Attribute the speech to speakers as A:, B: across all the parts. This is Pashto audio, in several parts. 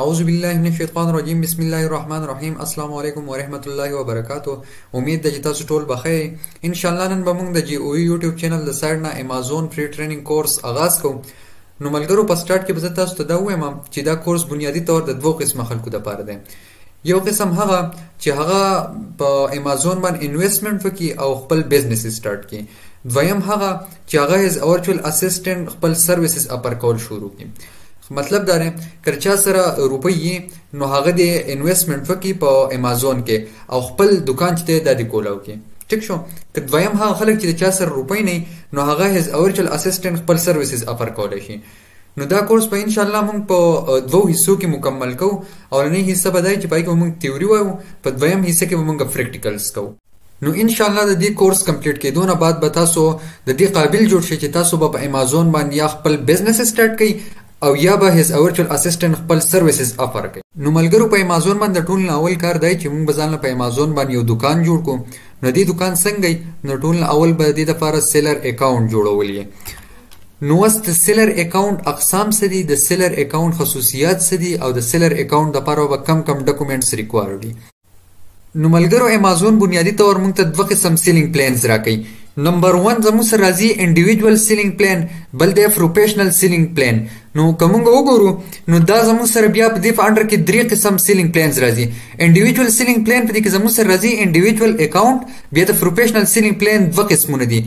A: अऊज़ुबिल्लाहिमिनश्शैतानिर्रजीम बिस्मिल्लाहिर्रहमानिर्रहीम अस्सलाम वालेकुम वरहमतुल्लाहि वबरकातुहू। उम्मीद ده چې تاسو ټول بخیر ان شاء الله. نن به موږ د جی او یوټیوب چینل د سایډ نه امازون فری ټریننګ کورس آغاز کوو. نو ملګرو په سٹارټ کې به زه تاسو ته دا وایم چې دا کورس بنیادی طور د دوه قسمه خلکو لپاره دی. یو قسم هغه چې هغه په امازون باندې انویسټمنټ وکړي او خپل بزنس سٹارټ کړي. دویم هغه چې هغه از ورچوال اسسټنټ خپل سرویسز اپر کول شروع کړي. مطلب دا دی که چا سره روپۍ نو هغه د انویسټمنټ وکړي په امازون کې او خپل دکان چې دی دا د کولاو کې. ټیک شو. که دویم هغه خلک چې چا سره روپۍ نه نو هغه هیز ورچوال اسسټنټ خپل سرویسز اپر کولی شي. نو دا کورس په ان شاء الله موږ په دوه حصو کې مکمل کوو. اولنۍ حصه به دا چې پای کې موږ تیوري وایو، په دویم حصه کې به موږ پریکټیکلز کوو. نو ان شاء الله د دې کورس کمپلیټ کېدو نه بعد به تاسو د دې قابل جوړ شئ چې تاسو به په امازون باندې یا خپل بزنس سٹارټ کړئ او یا به هیز ورچوال اسسټنټ خپل سرویسز افر کړي. نو ملګرو په امازون باندې ټول اول کار دی چې موږ ځان په امازون باندې یو دکان جوړ کړو. نو دې دکان څنګه نو ټول اول به دې لپاره سیلر اکاونټ جوړول یې. نو واست سیلر اکاونټ اقسام څه دي، د سیلر اکاونټ خصوصیات څه دي او د سیلر اکاونټ لپاره به کم ډاکومېنټس ریکوایرډ دي. نو ملګرو امازون بنیادی طور موږ ته دوه قسم سیلینګ پلانز راکړي. نمبر 1 زموږ سره راځي انډیویډوال سیلینګ پلان، بل دی پروفیشنل سیلینګ پلان. نو که موږ وګورو نو دا زموږ سره بیا په دې په انډر کې درې قسم سیلینګ پلانز راځي. انډیویډوال سیلینګ پلان په دې کې زموږ سره راځي انډیویډوال اکاونټ، بیا د پروفیشنل سیلینګ پلان دوه قسمونه دي.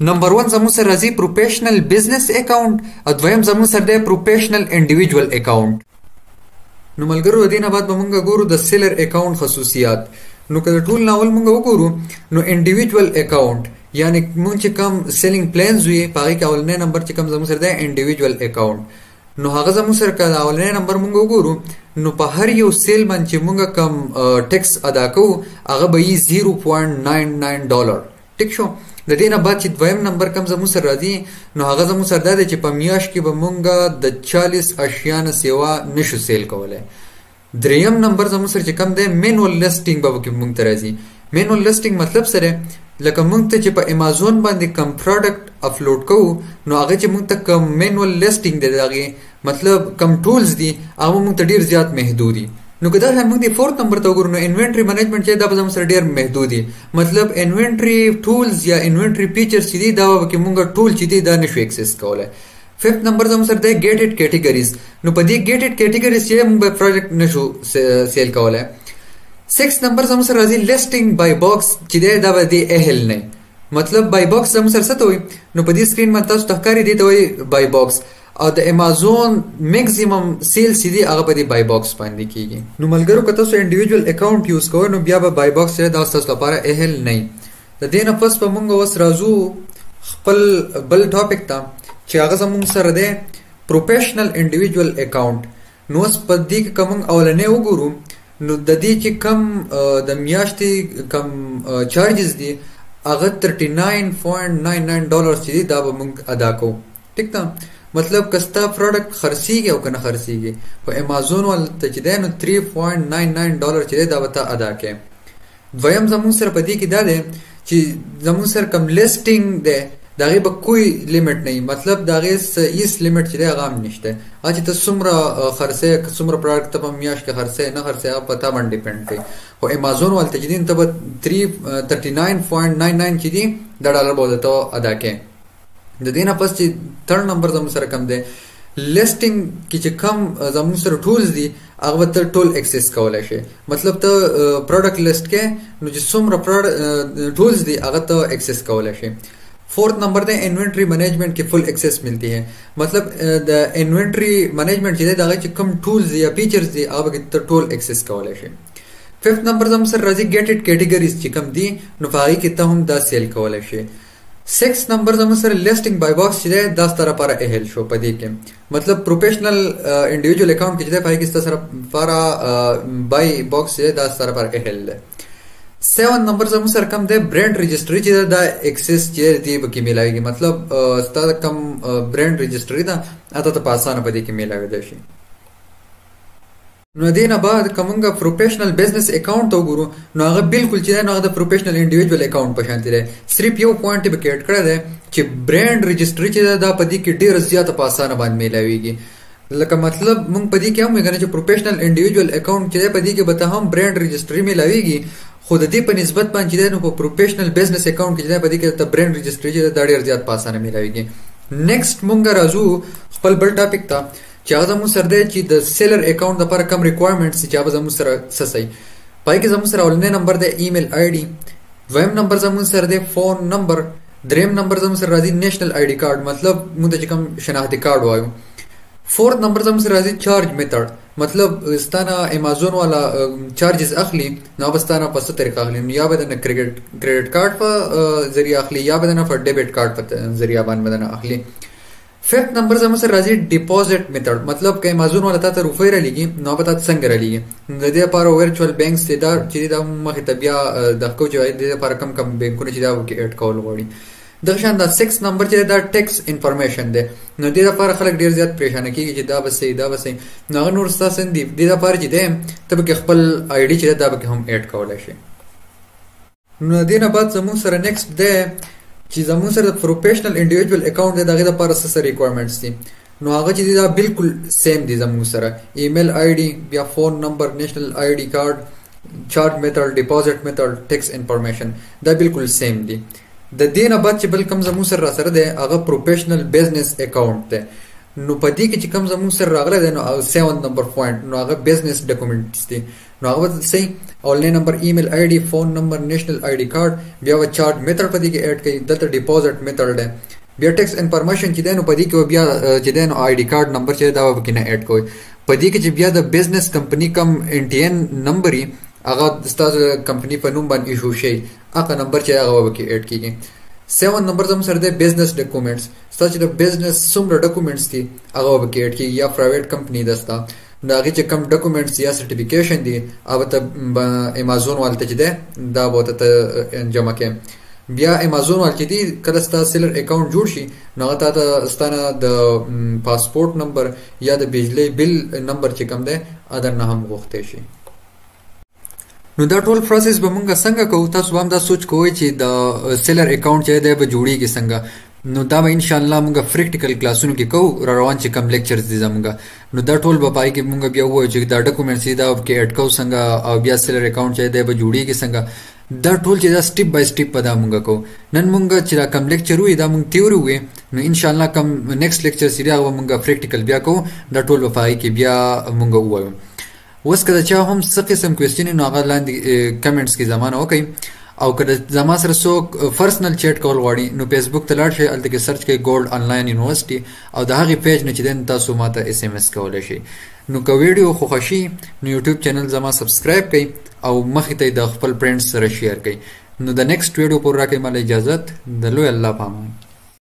A: نمبر 1 زموږ سره راځي پروفیشنل بزنس اکاونټ او دویم زموږ سره دی پروفیشنل انډیویډوال اکاونټ. نو ملګرو د دې نه بعد به موږ ګورو د سیلر اکاونټ خصوصیات. نو که ټول ناول موږ وګورو نو انډیویډوال اکاونټ یعنی موږ چې کوم سیلینګ پلانز وي په هغې کې اولنی نمبر چې کوم زموږ سره دی انډیویډوال اکاونټ. نو هغه زموږ سره که اولنی نمبر موږ وګورو نو په هر یو سیل باندې چې موږ کوم ټیکس ادا کوو هغه به یي $0.99. ټیک شو. د دې نه بعد چې دویم نمبر کم زموږ سره راځي نو هغه زموږ سره دا دی چې په میاشت کې به موږ د 40 اشیا نه سیوا نشو سیل کولی. دریم نمبر زموږ سره چې کم دی مینول لیسټینګ به پکې موږ ته راځي. مینول لیسټینګ مطلب سره لکه موږ ته چې په امازون باندې کم پروډکټ اپلوډ کوو نو هغه چې موږ ته کم مینول لیسټینګ دی د هغې مطلب کم ټولز دي هغه موږ ته ډېر زیات محدود دي. نو که دا موږ د فورت نمبر ته وګورو نو انوینټري منیجمنټ چې دا به زموږ سره ډېر محدود دي. مطلب انوینټري ټولز یا انوینټري فیچرز چې دي دا به کې موږ ټول چې دي دا نشو اکسس کولی. ففت نمبر زموږ سره دی ګیټډ کیټیګریز. نو په دې ګیټډ کیټیګریز چې موږ به پروډکټ نشو سیل کولی. 6 نمبر زموږ سره راځي لیسټینګ بای باکس چې دی دا به دی اهل نه. مطلب بای باکس زموږ سره څه ته وایي نو په دې سکرین باندې تاسو ته ښکاري دی ته وایي بای باکس او د امازون میکسیمم سیلز چې دي هغه په دې بای باکس باندې کېږي. نو ملګرو که تاسو انډیویډوال اکاونټ یوز کوئ نو بیا به بای باکس چې دا ستاسو لپاره اهل نه. د دې نه پس به موږ اوس راځو خپل بل ټاپک ته چې هغه زموږ سره دی پروفیشنل انډیویډوال اکاونټ. نو اوس په دې کې که موږ اولنی وګورو نو د دې چې کم د میاشتې کم چارجز دي هغه $39.99 چې دي دا به موږ ادا کوو. ټیک ده. مطلب که ستا پروډکټ خرڅېږي او که نه خرڅېږي په امازون ولته چې دی نو $3.99 چې دی دا به ته ادا کوې. دویم زموږ سره په دې کې دا دی چې زموږ سره کم لیسټینګ دی د هغې به کوئی لیمټ نه وي. مطلب د هغې هېڅ لیمټ چې دی هغه هم نشته. هغه چې ته څومره خرڅوې څومره پروډکټ ته په میاشت کې خرڅوې نه خرڅوې هغه په تا باندې ډیپینډ کوي. خو امازون ولته چې دي ته به $39.99 چې دي دا ډالر به ورته ادا کوې. د دې نه پس چې تھرډ نمبر زموږ سره کم دی لیسټینګ کې چې کم زموږ سره ټولز دي هغه به ته ټول اکسس کولی شي. مطلب ته پروډکټ لیسټ کې نو چې څومره ټولز دي هغه ته اکسس کولی شي. فورتھ نمبر دے انوینٹری مینجمنٹ کی فل ایکسیس ملتی ہے. مطلب د انوینٹری مینجمنٹ چې دی د هغه چې کوم ټولز یا فیچرز دي هغه به ته ټول اکسس کولی شي. ففت نمبر زموږ سره راځي ګیټډ کیټیګریز چې کوم دي نو په هغې کې ته هم دا سیل کولی شي. 6 نمبر زموږ سره لیسټینګ بای باکس چې دی دا ستا لپاره اهل شو په دې کې. مطلب پروفیشنل انډیویډوال اکاونټ کې چې دی په هغې کې ستا سره لپاره بای باکس چې دی دا ستا لپاره اهل دی. 7 نمبر زموږ سره کم دی برانډ رجسټري چې دا اکسس چې دی پکې میلاویږي. مطلب ستا کم برانډ رجسټري ده هغه ته په اسانه په دې کې میلاویدی شي. نو دې نه بعد که موږ پروفیشنل بزنس اکاونټ ته وګورو نو هغه بالکل چې دی نو هغه د پروفیشنل انډیویډوال اکاونټ په شانتې دی. صرف یو پوینټ یې پکې ایډ کړی دی چې برانډ رجسټري چې ده دا په دې کې ډېره زیاته په اسانه باندې میلاویږي. لکه مطلب مونږ پدې کې هم وګڼو چې پروفیشنل انډیویډوال اکاؤنٹ چې پدې کې به ته هم برانډ رجستری ملاويږي خو د دې په نسبت باندې نو په پروفیشنل بزنس اکاؤنٹ کې پدې کې ته برانډ رجستری چې د ډېر زیات پاسانه ملاويږي. نیکسټ مونږ راځو خپل بل ټاپک ته چې هغه زموږ سره دی چې د سیلر اکاؤنٹ لپاره کوم ریکوایرمنټس چې هغه زموږ سره سسي پای کې زموږ سره اولنې نمبر دی ایمیل آی ډي، دویم نمبر زموږ سره دی فون نمبر، دریم نمبر زموږ سره راځي نېشنل آی ډي کارت مطلب موږ ته کوم شناختی کارت وایو، فورث نمبر زموږ سره راځي چارج میتھډ مطلب ستانه امازون والا چارجز اخلي نو بستانه په څه طریقه اخلي یا به د کریډټ کارت په ذریعہ اخلي یا به د ډیبټ کارت په ذریعہ باندې اخلي. فifth نمبر زموږ سره راځي ډیپوزټ میتھډ مطلب که امازون والا ته روپۍ را لګي نو به تاسو څنګه را لګي د دې لپاره ورچوال بانک ستدار چې دا مخه ته بیا د کوچ وای د لپاره کم بانکونه چې دا کې اډ کول غواړي. د شان دا 6 نمبر چې دا ټیکس انفارمیشن دی نو د دې لپاره خلک ډیر زیات پریشان کیږي چې دا بسې نو نور تاسو د دې لپاره چې دی ته به خپل آی ډي چې دا به هم اډ کولای شي. نو د دې نه بعد زموږ سره نیکسټ دی چې زموږ سره د پروفیشنل انډیویډوال اکاؤنٹ دی دغه لپاره څه ریکوایرمنټس دي نو هغه چې دا بالکل سیم دي زموږ سره ایمیل آی ډي بیا فون نمبر نېشنل آی ډي کارت چارج میتھډ ډیپوزټ میتھډ ټیکس انفارمیشن دا بالکل سیم دي. د دې نه بعد چې بل کوم زموږ سره سره دی هغه پروفیشنل بزنس اکاؤنٹ دی نو په دې کې چې کوم زموږ سره راغلی دی نو 7 نمبر پوینټ نو هغه بزنس ډاکومنټس دي نو هغه صحیح اولنې نمبر ایمیل آی ډي فون نمبر نېشنل آی ډي کارت بیا و چارج میتھډ په دې کې اډ کړي دلته ډیپوزټ میتھډ دی بیا ټیکس انفارمیشن چې دی نو په دې کې بیا چې دی نو آی ډي کارت نمبر چې دا وکړي نه اډ کوي په دې کې چې بیا د بزنس کمپنی کم ان ټي ان نمبر هغه ستاسو کمپنی په نوم باندې ایشو شي هغه نمبر چې هغه وکړي اډ کیږي. 7 نمبر زموږ سره د بزنس ډاکومنټس ستاسو د بزنس څومره ډاکومنټس دي هغه وکړي اډ کیږي یا پرایویټ کمپنی دستا نو هغه چې کوم ډاکومنټس یا سرټیفیکیشن دي هغه ته امازون والته چې ده دا به ته جمع کړي بیا امازون وال چې دي کله ستاسو سیلر اکاؤنٹ جوړ شي نو هغه ته ستانه د پاسپورت نمبر یا د بجلی بل نمبر چې کوم ده اذر نه هم غوښته شي. نو دا ټول پروسس به مونږ څنګه کوو تاسو هم دا سوچ کوئ چې د سیلر اکاؤنٹ چې دی به جوړیږي څنګه نو دا به ان شاء الله مونږ پریکټیکل کلاسونو کې کوو روان چې کم لیکچرز دي زمونږ نو دا ټول به پای کې مونږ بیا وایو چې دا ډاکومنټس دا کې اډ کوو څنګه او بیا سیلر اکاؤنٹ چې دی به جوړیږي څنګه دا ټول چې دا سټیپ بای سټیپ په دا مونږ کوو. نن مونږ چې دا کم لیکچر وي دا مونږ تیوري وي نو ان شاء الله کم نیکسټ لیکچر سری هغه مونږ پریکټیکل بیا کوو دا ټول به پای کې بیا مونږ وایو. اوس که چا هم څه قسم کوېسچن نو هغه لاندې کمنټس کې زمانه وکړئ او که زما سره څوک پرسنل چیټ کول غواړي نو فیسبوک ته لاړ شئ هلته کې سرچ کړئ ګولډ آنلاین یونیورسټي او د هغې پیج نه چې دی تاسو ماته SMS کولی شئ. نو که ویډیو خوښه شي نو یوټیوب چینل زما سبسکرایب کړئ او مخې ته یې د خپل فرینډز سره شیر کړئ. نو د نیکسټ ویډیو پورې راکړئ ماله اجازت د لوی الله په امان.